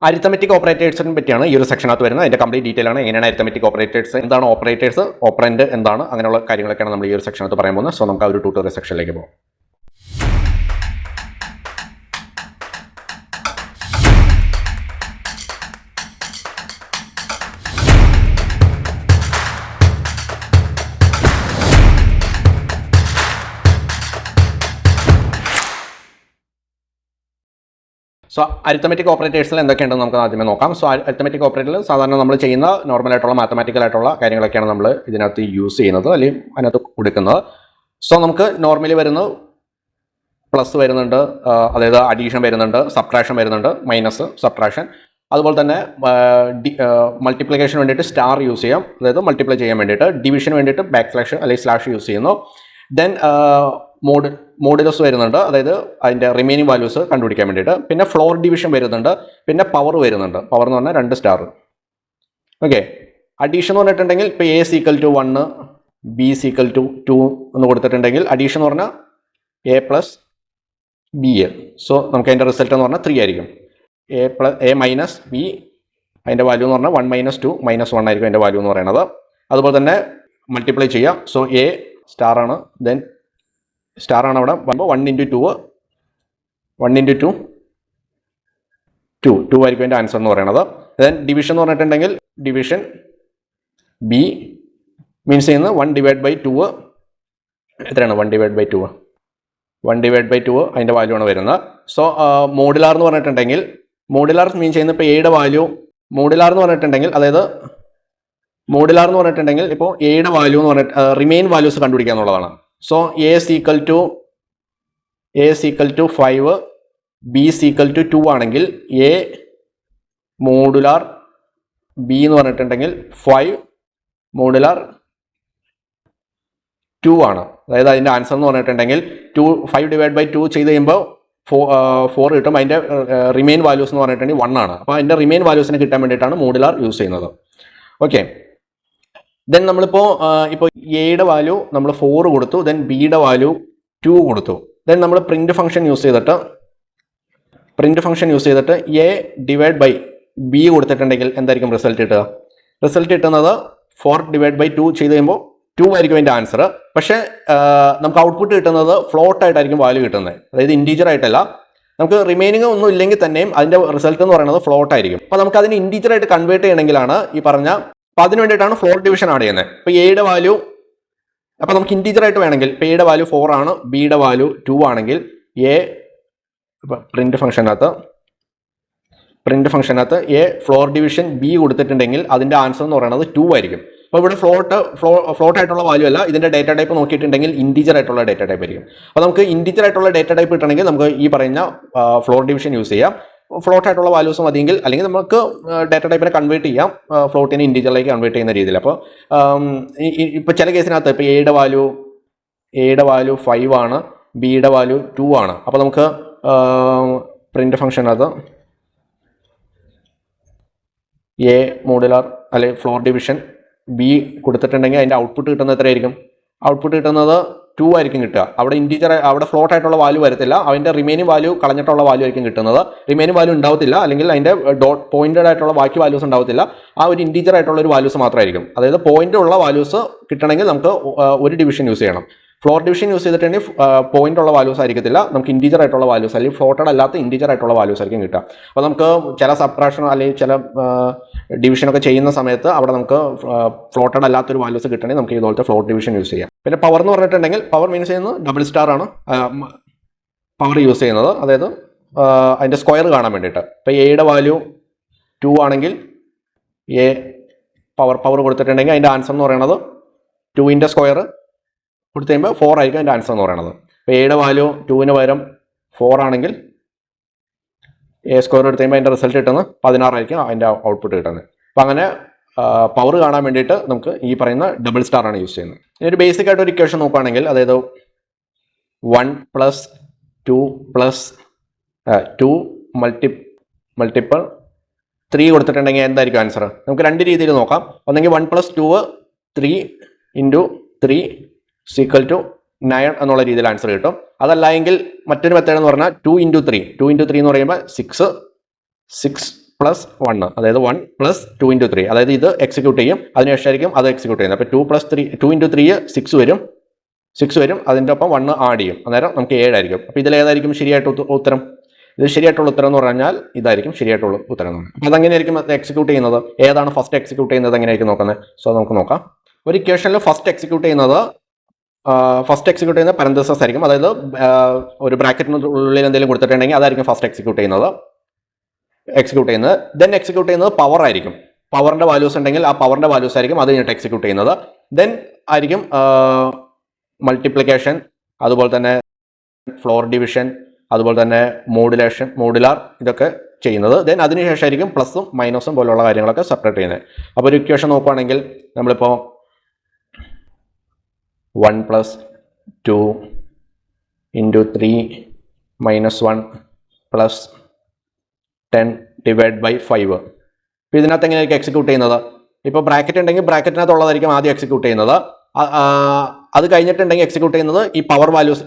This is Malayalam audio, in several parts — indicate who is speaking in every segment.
Speaker 1: അരിത്തമെറ്റിക് ഓപ്പറേറ്റേഴ്സിനെ പറ്റിയാണ് ഈ ഒരു സെക്ഷനകത്ത് വരുന്നത്. അതിന്റെ കംപ്ലീറ്റ് ഡീറ്റെയിൽ ആണ് എങ്ങനെയാണ് അരിത്തമെറ്റിക് ഓപ്പറേറ്റേഴ്സ്, എന്താണ് ഓപ്പറേറ്റേഴ്സ്, ഓപ്പറൻഡ് എന്താണ്, അങ്ങനെയുള്ള കാര്യങ്ങളൊക്കെയാണ് നമ്മൾ ഈ ഒരു സെക്ഷനകത്ത് പറയാൻ പോകുന്നത്. സോ നമുക്ക് ആ ഒരു ട്യൂട്ടോറിയൽ സെക്ഷനിലേക്ക് പോകാം. സോ അരിത്തമെറ്റിക് ഓപ്പറേറ്റേഴ്സിൽ എന്തൊക്കെയുണ്ടെന്ന് നമുക്ക് ആദ്യമേ നോക്കാം. സോ അരിത്തമെറ്റിക് ഓപ്പറേറ്ററിൽ സാധാരണ നമ്മൾ ചെയ്യുന്ന നോർമലായിട്ടുള്ള മാത്തമാറ്റിക്കൽ ആയിട്ടുള്ള കാര്യങ്ങളൊക്കെയാണ് നമ്മൾ ഇതിനകത്ത് യൂസ് ചെയ്യുന്നത്, അല്ലെങ്കിൽ അതിനകത്ത് കൊടുക്കുന്നത്. സോ നമുക്ക് നോർമലി വരുന്ന പ്ലസ് വരുന്നുണ്ട്, അതായത് അഡീഷൻ വരുന്നുണ്ട്, സബ്ട്രാക്ഷൻ വരുന്നുണ്ട്, മൈനസ്, സബ്ട്രാക്ഷൻ. അതുപോലെ തന്നെ മൾട്ടിപ്ലിക്കേഷന് വേണ്ടിയിട്ട് സ്റ്റാർ യൂസ് ചെയ്യാം, അതായത് മൾട്ടിപ്ലൈ ചെയ്യാൻ വേണ്ടിയിട്ട്. ഡിവിഷന് വേണ്ടിയിട്ട് ബാക്ക് സ്ലാഷ് അല്ലെങ്കിൽ സ്ലാഷ് യൂസ് ചെയ്യുന്നു. ദെൻ മോഡുലസ് വരുന്നുണ്ട്, അതായത് അതിൻ്റെ റിമൈനിങ് വാല്യൂസ് കണ്ടുപിടിക്കാൻ വേണ്ടിയിട്ട്. പിന്നെ ഫ്ലോർ ഡിവിഷൻ വരുന്നുണ്ട്, പിന്നെ പവർ വരുന്നുണ്ട്. പവർ എന്ന് പറഞ്ഞാൽ 2 സ്റ്റാർ. ഓക്കെ. അഡീഷൻ എന്ന് പറഞ്ഞിട്ടുണ്ടെങ്കിൽ ഇപ്പോൾ A equal to 1, B equal to 2 എന്ന് കൊടുത്തിട്ടുണ്ടെങ്കിൽ അഡീഷൻ എന്ന് പറഞ്ഞാൽ A plus B A. So നമുക്ക് അതിൻ്റെ റിസൾട്ട് എന്ന് പറഞ്ഞാൽ 3 ആയിരിക്കും. എ മൈനസ് ബി, അതിൻ്റെ വാല്യൂ എന്ന് പറഞ്ഞാൽ 1 മൈനസ് 2 മൈനസ് 1 ആയിരിക്കും അതിൻ്റെ വാല്യൂ എന്ന് പറയുന്നത്. അതുപോലെ തന്നെ മൾട്ടിപ്ലൈ ചെയ്യാം. സോ എ സ്റ്റാർ ആണ്, ദെൻ സ്റ്റാർ ആണ് അവിടെ. 1 ഇൻറ്റു 2 1 ഇൻറ്റു 2 2 ആയിരിക്കും അതിൻ്റെ ആൻസർ എന്ന് പറയുന്നത്. ദെൻ ഡിവിഷൻ എന്ന് പറഞ്ഞിട്ടുണ്ടെങ്കിൽ ഡിവിഷൻ ബി മീൻസ് ചെയ്യുന്നത് 1 ഡിവൈഡ് ബൈ 2 എത്രയാണ്? 1 ഡിവൈഡ് ബൈ 2 അതിൻ്റെ വാല്യൂ ആണ് വരുന്നത്. സോ മോഡുലാർ എന്ന് പറഞ്ഞിട്ടുണ്ടെങ്കിൽ മോഡുലാർ മീൻ ചെയ്യുന്നത് ഇപ്പോൾ എയുടെ വാല്യൂ മോഡുലാർ എന്ന് പറഞ്ഞിട്ടുണ്ടെങ്കിൽ, അതായത് മോഡുലാർ എന്ന് പറഞ്ഞിട്ടുണ്ടെങ്കിൽ ഇപ്പോൾ എയുടെ വാല്യൂ എന്ന് പറഞ്ഞിട്ട് റിമെയിൻ വാല്യൂസ് കണ്ടുപിടിക്കുക എന്നുള്ളതാണ്. So A equal to 5, B equal to 2 ആണെങ്കിൽ എ മോഡുലാർ ബി എന്ന് പറഞ്ഞിട്ടുണ്ടെങ്കിൽ 5 മോഡുലാർ 2 ആണ്. അതായത് അതിൻ്റെ ആൻസർ എന്ന് പറഞ്ഞിട്ടുണ്ടെങ്കിൽ 5 ഡിവൈഡ് ബൈ 2 ചെയ്ത് കഴിയുമ്പോൾ 4 കിട്ടും. അതിൻ്റെ റിമെയിൻ വാല്യൂസ് എന്ന് പറഞ്ഞിട്ടുണ്ടെങ്കിൽ 1 ആണ്. അപ്പോൾ അതിൻ്റെ റിമെയിൻ വാല്യൂസിന് കിട്ടാൻ വേണ്ടിയിട്ടാണ് മോഡുലാർ യൂസ് ചെയ്യുന്നത്. ഓക്കെ. ദെൻ നമ്മളിപ്പോൾ എയുടെ വാല്യൂ നമ്മൾ 4 കൊടുത്തു, ദെൻ ബിയുടെ വാല്യൂ 2 കൊടുത്തു. ദെൻ നമ്മൾ പ്രിന്റ് ഫംഗ്ഷൻ യൂസ് ചെയ്തിട്ട് എ ഡിവൈഡ് ബൈ ബി കൊടുത്തിട്ടുണ്ടെങ്കിൽ എന്തായിരിക്കും റിസൾട്ട് കിട്ടുക? റിസൾട്ട് കിട്ടുന്നത് 4 ഡിവൈഡ് ബൈ 2 ചെയ്ത് കഴിയുമ്പോൾ 2 ആയിരിക്കും അതിൻ്റെ ആൻസർ. പക്ഷേ നമുക്ക് ഔട്ട്പുട്ട് കിട്ടുന്നത് ഫ്ലോട്ട് ആയിട്ടായിരിക്കും വാല്യൂ കിട്ടുന്നത്, അതായത് ഇൻറ്റീജർ ആയിട്ടല്ല. നമുക്ക് റിമൈനിങ് ഒന്നും ഇല്ലെങ്കിൽ തന്നെയും അതിൻ്റെ റിസൾട്ട് എന്ന് പറയുന്നത് ഫ്ലോട്ട് ആയിരിക്കും. അപ്പോൾ നമുക്ക് അതിന് ഇൻറ്റീജർ ആയിട്ട് കൺവേർട്ട് ചെയ്യണമെങ്കിലാണ് ഈ പറഞ്ഞ, അപ്പോൾ അതിന് വേണ്ടിയിട്ടാണ് ഫ്ലോർ ഡിവിഷൻ ആഡ് ചെയ്യുന്നത്. ഇപ്പോൾ എയുടെ വാല്യൂ, അപ്പോൾ നമുക്ക് ഇൻറ്റീജർ ആയിട്ട് വേണമെങ്കിൽ ഇപ്പോൾ എയുടെ വാല്യൂ 4 ആണ്, ബിയുടെ വാല്യൂ 2 ആണെങ്കിൽ എ പ്രിന്റ് ഫംഗ്ഷനകത്ത് എ ഫ്ലോർ ഡിവിഷൻ ബി കൊടുത്തിട്ടുണ്ടെങ്കിൽ അതിൻ്റെ ആൻസർ എന്ന് പറയുന്നത് 2 ആയിരിക്കും. അപ്പോൾ ഇവിടെ ഫ്ലോട്ട് ആയിട്ടുള്ള വാല്യൂ അല്ല, ഇതിൻ്റെ ഡേറ്റ ടൈപ്പ് നോക്കിയിട്ടുണ്ടെങ്കിൽ ഇൻറ്റീജർ ആയിട്ടുള്ള ഡേറ്റ ടൈപ്പ് ആയിരിക്കും. അപ്പോൾ നമുക്ക് ഇൻറ്റീജർ ആയിട്ടുള്ള ഡേറ്റ ടൈപ്പ് കിട്ടണമെങ്കിൽ നമുക്ക് ഈ പറയുന്ന ഫ്ലോർ ഡിവിഷൻ യൂസ് ചെയ്യാം. ഫ്ലോട്ട് ആയിട്ടുള്ള വാല്യൂസ് മതിയെങ്കിൽ, അല്ലെങ്കിൽ നമുക്ക് ഡാറ്റ ടൈപ്പിനെ കൺവേർട്ട് ചെയ്യാം ഫ്ലോട്ടിനെ ഇൻറ്റീജറിലേക്ക് കൺവേർട്ട് ചെയ്യുന്ന രീതിയിൽ. അപ്പോൾ ഇപ്പോൾ ചില കേസിനകത്ത് ഇപ്പോൾ എയുടെ വാല്യൂ 5 ആണ്, ബിയുടെ വാല്യൂ 2 ആണ്. അപ്പോൾ നമുക്ക് പ്രിന്റ് ഫംഗ്ഷനകത്ത് എ മോഡുലാർ അല്ലെങ്കിൽ ഫ്ലോർ ഡിവിഷൻ ബി കൊടുത്തിട്ടുണ്ടെങ്കിൽ അതിൻ്റെ ഔട്ട്പുട്ട് കിട്ടുന്നത് എത്രയായിരിക്കും? ഔട്ട്പുട്ട് കിട്ടുന്നത് 2 ആയിരിക്കും കിട്ടുക. അവിടെ ഇൻറ്റീജർ, അവിടെ ഫ്ലോട്ട് ആയിട്ടുള്ള വാല്യൂ വരത്തില്ല, അതിൻ്റെ റിമൈനിങ് വാല്യൂ കളഞ്ഞിട്ടുള്ള വാല്യൂ ആയിരിക്കും കിട്ടുന്നത്. റിമൈനിങ് വാല്യൂ ഉണ്ടാവത്തില്ല, അല്ലെങ്കിൽ അതിൻ്റെ പോയിന്റഡ് ആയിട്ടുള്ള ബാക്കി വാല്യൂസ് ഉണ്ടാവത്തില്ല. ആ ഒരു ഇൻറ്റീജർ ആയിട്ടുള്ള ഒരു വാല്യൂസ് മാത്രമായിരിക്കും. അതായത് പോയിന്റ് ഉള്ള വാല്യൂസ് കിട്ടണമെങ്കിൽ നമുക്ക് ഒരു ഡിവിഷൻ യൂസ് ചെയ്യണം. ഫ്ലോർ ഡിവിഷൻ യൂസ് ചെയ്തിട്ടുണ്ടെങ്കിൽ പോയിന്റ് ഉള്ള വാല്യൂസ് ആയിരിക്കത്തില്ല, നമുക്ക് ഇൻറ്റീജർ ആയിട്ടുള്ള വാല്യൂസ് അല്ലെങ്കിൽ ഫ്ലോട്ടഡ് അല്ലാത്ത ഇൻറ്റീജർ ആയിട്ടുള്ള വാല്യൂസ് ആയിരിക്കും കിട്ടുക. അപ്പോൾ നമുക്ക് ചില സബ്ട്രാക്ഷൻ അല്ലെങ്കിൽ ചില ഡിവിഷനൊക്കെ ചെയ്യുന്ന സമയത്ത് അവിടെ നമുക്ക് ഫ്ലോട്ടഡ് അല്ലാത്തൊരു വാല്യൂസ് കിട്ടണമെങ്കിൽ നമുക്ക് ഇതുപോലത്തെ ഫ്ലോട്ട് ഡിവിഷൻ യൂസ് ചെയ്യാം. പിന്നെ പവർ എന്ന് പറഞ്ഞിട്ടുണ്ടെങ്കിൽ പവർ മീൻസ് ചെയ്യുന്നത് ഡബിൾ സ്റ്റാർ ആണ് പവർ യൂസ് ചെയ്യുന്നത്, അതായത് അതിൻ്റെ സ്ക്വയർ കാണാൻ വേണ്ടിയിട്ട്. ഇപ്പോൾ എയുടെ വാല്യൂ 2 ആണെങ്കിൽ എ പവർ കൊടുത്തിട്ടുണ്ടെങ്കിൽ അതിൻ്റെ ആൻസർ എന്ന് പറയുന്നത് 2ൻ്റെ സ്ക്വയർ കൊടുത്തു കഴിയുമ്പോൾ 4 ആയിരിക്കും അതിൻ്റെ ആൻസർ എന്ന് പറയുന്നത്. ഇപ്പോൾ എയുടെ വാല്യൂ 2ന് പകരം 4 ആണെങ്കിൽ എ സ്ക്വയർ എടുത്തു കഴിയുമ്പോൾ അതിൻ്റെ റിസൾട്ട് കിട്ടുന്നത് 16 ആയിരിക്കും അതിൻ്റെ ഔട്ട്പുട്ട് കിട്ടുന്നത്. അപ്പോൾ അങ്ങനെ പവർ കാണാൻ വേണ്ടിയിട്ട് നമുക്ക് ഈ പറയുന്ന ഡബിൾ സ്റ്റാർ ആണ് യൂസ് ചെയ്യുന്നത്. ഇനി ഒരു ബേസിക് ആയിട്ട് ഒരു ഇക്വേഷൻ നോക്കുകയാണെങ്കിൽ, അതായത് 1 + 2 + 2 മൾട്ടിപ്പിൾ 3 കൊടുത്തിട്ടുണ്ടെങ്കിൽ എന്തായിരിക്കും ആൻസർ? നമുക്ക് 2 രീതിയിൽ നോക്കാം. ഒന്നെങ്കിൽ 1 + 2 3 × 3 = 9 എന്നുള്ള രീതിയിൽ ആൻസർ കിട്ടും. അതല്ല എങ്കിൽ മറ്റൊരു മെത്തേഡ് എന്ന് പറഞ്ഞാൽ 2 × 3 എന്ന് പറയുമ്പോൾ 6 പ്ലസ് 1, അതായത് 1 പ്ലസ് 2 ഇൻറ്റു 3, അതായത് ഇത് എക്സിക്യൂട്ട് ചെയ്യും, അതിനുശേഷമായിരിക്കും അത് എക്സിക്യൂട്ട് ചെയ്യുന്നത്. അപ്പോൾ 2 പ്ലസ് 3 2 ഇൻറ്റു 3 6 വരും, അതിൻ്റെ ഒപ്പം 1 ആഡ് ചെയ്യും, അന്നേരം നമുക്ക് 7 ആയിരിക്കും. അപ്പോൾ ഇതിലേതായിരിക്കും ശരിയായിട്ട് ഉത്തരം? ഇത് ശരിയായിട്ടുള്ള ഉത്തരം എന്ന് പറഞ്ഞാൽ ഇതായിരിക്കും ശരിയായിട്ടുള്ള ഉത്തരം എന്ന് പറഞ്ഞാൽ. അപ്പോൾ അതെങ്ങനെയായിരിക്കും എക്സിക്യൂട്ട് ചെയ്യുന്നത്? ഏതാണ് ഫസ്റ്റ് എക്സിക്യൂട്ട് ചെയ്യുന്നത്? എങ്ങനെയായിരിക്കും നോക്കുന്നത്? സോ നമുക്ക് നോക്കാം. ഒരു ഇക്വേഷനിൽ ഫസ്റ്റ് എക്സിക്യൂട്ട് ചെയ്യുന്നത് പരന്തസിസ് ആയിരിക്കും, അതായത് ഒരു ബ്രാക്കറ്റിനുള്ളിൽ എന്തെങ്കിലും കൊടുത്തിട്ടുണ്ടെങ്കിൽ അതായിരിക്കും ഫസ്റ്റ് എക്സിക്യൂട്ട് ചെയ്യുന്നത്. ദെൻ എക്സിക്യൂട്ട് ചെയ്യുന്നത് പവർ ആയിരിക്കും. പവറിന്റെ വാല്യൂസ് ഉണ്ടെങ്കിൽ ആ പവറിന്റെ വാല്യൂസ് ആയിരിക്കും അത് കഴിഞ്ഞിട്ട് എക്സിക്യൂട്ട് ചെയ്യുന്നത്. ദെൻ ആയിരിക്കും മൾട്ടിപ്ലിക്കേഷൻ, അതുപോലെ തന്നെ ഫ്ലോർ ഡിവിഷൻ, അതുപോലെ തന്നെ മോഡുലാർ ഇതൊക്കെ ചെയ്യുന്നത്. ദെൻ അതിനുശേഷമായിരിക്കും പ്ലസും മൈനസും പോലുള്ള കാര്യങ്ങളൊക്കെ സെപ്പറേറ്റ് ചെയ്യുന്നത്. അപ്പോൾ ഒരു ഇക്വേഷൻ നോക്കുകയാണെങ്കിൽ നമ്മളിപ്പോൾ 1 plus 2 into 3 minus 1 plus 10 divide by 5. ഇപ്പോൾ ഇതിനകത്ത് എങ്ങനെയായിരിക്കും എക്സിക്യൂട്ട് ചെയ്യുന്നത്? ഇപ്പോൾ ബ്രാക്കറ്റ് ഉണ്ടെങ്കിൽ ബ്രാക്കറ്റിനകത്തുള്ളതായിരിക്കും ആദ്യം എക്സിക്യൂട്ട് ചെയ്യുന്നത്. അത് കഴിഞ്ഞിട്ടുണ്ടെങ്കിൽ എക്സിക്യൂട്ട് ചെയ്യുന്നത് ഈ പവർ വാല്യൂസ്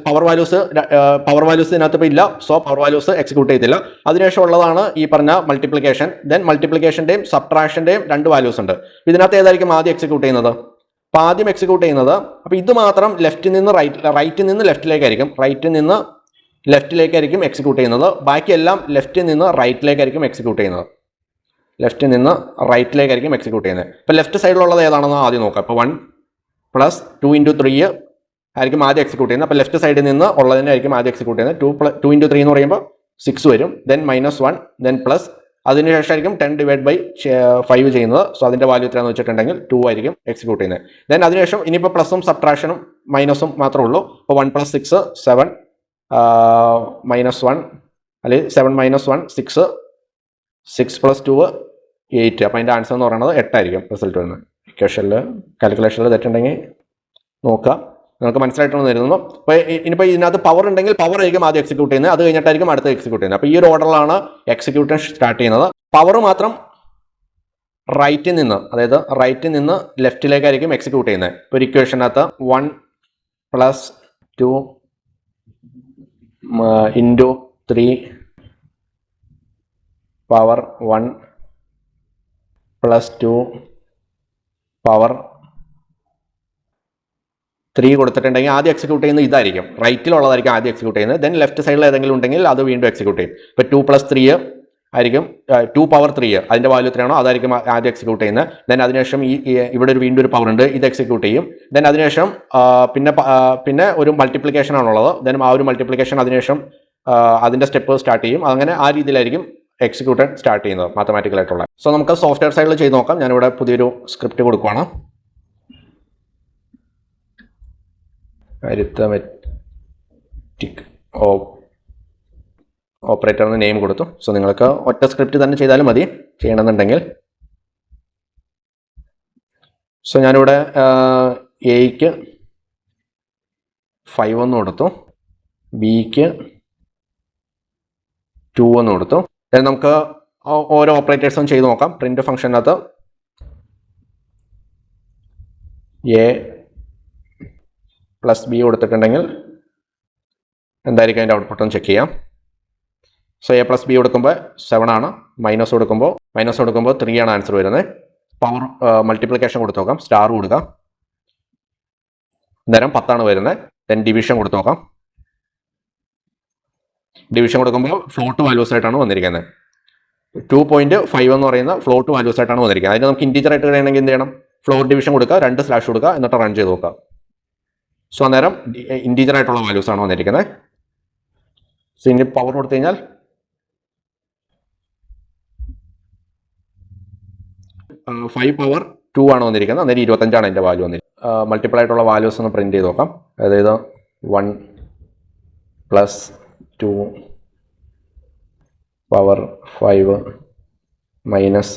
Speaker 1: ഇതിനകത്ത് ഇപ്പോൾ ഇല്ല, സോ പവർ വാല്യൂസ് എക്സിക്യൂട്ട് ചെയ്തില്ല. അതിനുശേഷം ഉള്ളതാണ് ഈ പറഞ്ഞ മൾട്ടിപ്ലിക്കേഷൻ. ദെൻ മൾട്ടിപ്ലിക്കേഷൻ്റെയും സബ്ട്രാക്ഷൻ്റെയും 2 വാല്യൂസ് ഉണ്ട്. ഇതിനകത്ത് ഏതായിരിക്കും ആദ്യം എക്സിക്യൂട്ട് ചെയ്യുന്നത്? അപ്പോൾ ആദ്യം എക്സിക്യൂട്ട് ചെയ്യുന്നത്, അപ്പോൾ ഇത് മാത്രം റൈറ്റിൽ നിന്ന് ലെഫ്റ്റിലേക്കായിരിക്കും എക്സിക്യൂട്ട് ചെയ്യുന്നത്. ബാക്കിയെല്ലാം ലെഫ്റ്റിൽ നിന്ന് റൈറ്റിലേക്കായിരിക്കും എക്സിക്യൂട്ട് ചെയ്യുന്നത്. ഇപ്പോൾ ലെഫ്റ്റ് സൈഡിലുള്ളത് ഏതാണെന്ന് ആദ്യം നോക്കാം. ഇപ്പോൾ 1 പ്ലസ് 2 ഇൻറ്റു 3 ആയിരിക്കും ആദ്യം എക്സിക്യൂട്ട് ചെയ്യുന്നത്. അപ്പോൾ ലെഫ്റ്റ് സൈഡിൽ നിന്ന് ഉള്ളതിനായിരിക്കും ആദ്യം എക്സിക്യൂട്ട് ചെയ്യുന്നത്. 2 ഇൻറ്റു 3 എന്ന് പറയുമ്പോൾ 6 വരും. ദെൻ മൈനസ് 1, ദെൻ പ്ലസ്, അതിനുശേഷമായിരിക്കും 10 ഡിവൈഡ് ബൈ 5 ചെയ്യുന്നത്. സോ അതിൻ്റെ വാല്യൂ എത്രയാണെന്ന് വെച്ചിട്ടുണ്ടെങ്കിൽ 2 ആയിരിക്കും എക്സിക്യൂട്ട് ചെയ്യുന്നത്. ദെൻ അതിനുശേഷം ഇനിയിപ്പോൾ പ്ലസും സബ്ട്രാക്ഷനും മൈനസും മാത്രമേ ഉള്ളൂ. ഇപ്പോൾ 1 പ്ലസ് 6 7 മൈനസ് 1, അല്ലെങ്കിൽ 7 മൈനസ് 1 6, 6 പ്ലസ് 2 8. അപ്പോൾ അതിൻ്റെ ആൻസർ എന്ന് പറയുന്നത് 8 ആയിരിക്കും റിസൾട്ട് വരുന്നത്. ഇക്വേഷനിൽ കാൽക്കുലേഷനിൽ തെറ്റുണ്ടെങ്കിൽ നോക്കുക, നിങ്ങൾക്ക് മനസ്സിലായിട്ടാണ് തരുന്നത്. അപ്പോൾ ഇനിയിപ്പോൾ ഇതിനകത്ത് പവർ ഉണ്ടെങ്കിൽ പവർ ആയിരിക്കും ആദ്യം എക്സിക്യൂട്ട് ചെയ്യുന്നത്, അത് കഴിഞ്ഞിട്ടായിരിക്കും അടുത്ത് എക്സിക്യൂട്ട് ചെയ്യുന്നത്. അപ്പോൾ ഈ ഒരു ഓർഡറിലാണ് എക്സിക്യൂഷൻ സ്റ്റാർട്ട് ചെയ്യുന്നത്. പവർ മാത്രം റൈറ്റിൽ നിന്ന് ലെഫ്റ്റിലേക്കായിരിക്കും എക്സിക്യൂട്ട് ചെയ്യുന്നത്. ഇപ്പോൾ ഒരു ഇക്വേഷനകത്ത് 1 plus 2 into 3 power 1 plus 2 power 3 കൊടുത്തിട്ടുണ്ടെങ്കിൽ ആദ്യം എക്സിക്യൂട്ട് ചെയ്യുന്നത് ഇതായിരിക്കും, റൈറ്റിലുള്ളതായിരിക്കും ആദ്യം എക്സിക്യൂട്ട് ചെയ്യുന്നത്. ദെൻ ലെഫ്റ്റ് സൈഡിൽ ഏതെങ്കിലും ഉണ്ടെങ്കിൽ അത് വീണ്ടും എക്സിക്യൂട്ട് ചെയ്യും. ഇപ്പോൾ 2 പ്ലസ് 3 ആയിരിക്കും 2 പവർ 3, അതിൻ്റെ വാല്യൂ എത്രയാണോ അതായിരിക്കും ആദ്യം എക്സിക്യൂട്ട് ചെയ്യുന്നത്. ദെൻ അതിനുശേഷം ഇവിടെ വീണ്ടും ഒരു പവർ ഉണ്ട്, ഇത് എക്സിക്യൂട്ട് ചെയ്യും. ദെൻ അതിനുശേഷം പിന്നെ ഒരു മൾട്ടിപ്ലിക്കേഷൻ ആണുള്ളത്. ദെൻ ആ ഒരു മൾട്ടിപ്ലിക്കേഷൻ അതിനുശേഷം അതിൻ്റെ സ്റ്റെപ്പ് സ്റ്റാർട്ട് ചെയ്യും. അങ്ങനെ ആ രീതിയിലായിരിക്കും എക്സിക്യൂട്ടഡ് സ്റ്റാർട്ട് ചെയ്യുന്നത് മാത്തമാറ്റിക്കലായിട്ടുള്ള. സോ നമുക്ക് സോഫ്റ്റ്വെയർ സൈഡിൽ ചെയ്ത് നോക്കാം. ഞാനിവിടെ പുതിയൊരു സ്ക്രിപ്റ്റ് കൊടുക്കുകയാണ്. അരിത്തമെറ്റിക് ഓപ്പറേറ്റർ എന്ന് നെയിം കൊടുത്തു. സോ നിങ്ങൾക്ക് ഒറ്റ സ്ക്രിപ്റ്റ് തന്നെ ചെയ്താലും മതി ചെയ്യണമെന്നുണ്ടെങ്കിൽ. സോ ഞാനിവിടെ എയ്ക്ക് 5 എന്ന് കൊടുത്തു, ബിക്ക് 2 എന്ന് കൊടുത്തു. നമുക്ക് ഓരോ ഓപ്പറേറ്റേഴ്സും ചെയ്ത് നോക്കാം. പ്രിന്റ് ഫംഗ്ഷനകത്ത് എ പ്ലസ് ബി കൊടുത്തിട്ടുണ്ടെങ്കിൽ എന്തായിരിക്കും അതിൻ്റെ ഔട്ട്പുട്ട് എന്ന് ചെക്ക് ചെയ്യാം. സോ എ പ്ലസ് ബി കൊടുക്കുമ്പോൾ 7 ആണ്, മൈനസ് കൊടുക്കുമ്പോൾ 3 ആണ് ആൻസർ വരുന്നത്. പവർ മൾട്ടിപ്ലിക്കേഷൻ കൊടുത്ത് നോക്കാം, സ്റ്റാർ കൊടുക്കാം, അന്നേരം 10 ആണ് വരുന്നത്. ദെൻ ഡിവിഷൻ കൊടുത്ത് നോക്കാം. ഡിവിഷൻ കൊടുക്കുമ്പോൾ ഫ്ലോട്ട് വാല്യൂസ് ആയിട്ടാണ് വന്നിരിക്കുന്നത്. 2.5 എന്ന് പറയുന്ന ഫ്ലോട്ട് വാല്യൂസ് ആയിട്ടാണ് വന്നിരിക്കുന്നത്. അതിന് നമുക്ക് ഇൻറ്റീജർ ആയിട്ട് കഴിയണമെങ്കിൽ എന്ത് ചെയ്യണം? ഫ്ലോർ ഡിവിഷൻ കൊടുക്കുക, 2 സ്ലാഷ് കൊടുക്കുക, എന്നിട്ട് റൺ ചെയ്ത് നോക്കുക. സോ അന്നേരം ഇൻറ്റീജർ ആയിട്ടുള്ള വാല്യൂസ് ആണ് വന്നിരിക്കുന്നത്. സോ ഇനി പവർ കൊടുത്തു കഴിഞ്ഞാൽ 5 പവർ 2 ആണ് വന്നിരിക്കുന്നത്. അന്നേരം 25 ആണ് അതിൻ്റെ വാല്യൂ വന്നിരിക്കുന്നത്. മൾട്ടിപ്പിൾ ആയിട്ടുള്ള വാല്യൂസ് ഒന്ന് പ്രിന്റ് ചെയ്ത് നോക്കാം. അതായത് 1 plus 2 power 5 minus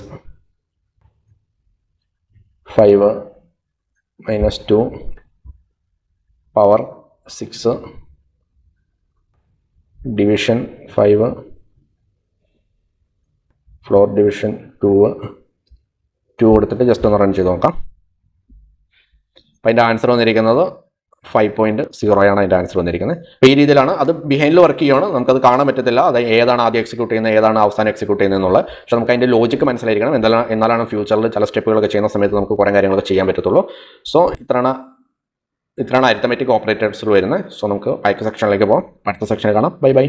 Speaker 1: 5 minus 2 power 6 division 5 floor division 2 കൊടുത്തിട്ട് ജസ്റ്റ് ഒന്ന് റൺ ചെയ്ത് നോക്കാം. അപ്പം അതിൻ്റെ ആൻസർ വന്നിരിക്കുന്നത് 5.0 ആണ് അതിൻ്റെ ആൻസർ വന്നിരിക്കുന്നത്. ഈ രീതിയിലാണ് അത് ബിഹൈൻഡിൽ വർക്ക് ചെയ്യുകയാണ്, നമുക്കത് കാണാൻ പറ്റത്തില്ല, അത് ഏതാണ് ആദ്യം എക്സിക്യൂട്ട് ചെയ്യുന്നത് ഏതാണ് അവസാനം എക്സിക്യൂട്ട് ചെയ്യുന്നത് എന്നുള്ളത്. പക്ഷേ നമുക്ക് അതിൻ്റെ ലോജിക്ക് മനസ്സിലായിരിക്കണം, എന്നാലാണ് ഫ്യൂച്ചറിൽ ചില സ്റ്റെപ്പുകളൊക്കെ ചെയ്യുന്ന സമയത്ത് നമുക്ക് കുറേ കാര്യങ്ങളൊക്കെ ചെയ്യാൻ പറ്റത്തുള്ളൂ. സോ ഇത്രയാണ് അരിത്തമെറ്റിക് ഓപ്പറേറ്റേഴ്സിൽ വരുന്നത്. സോ നമുക്ക് അടുത്ത സെക്ഷനിലേക്ക് പോകാം. അടുത്ത സെക്ഷനിൽ കാണാം. ബൈ.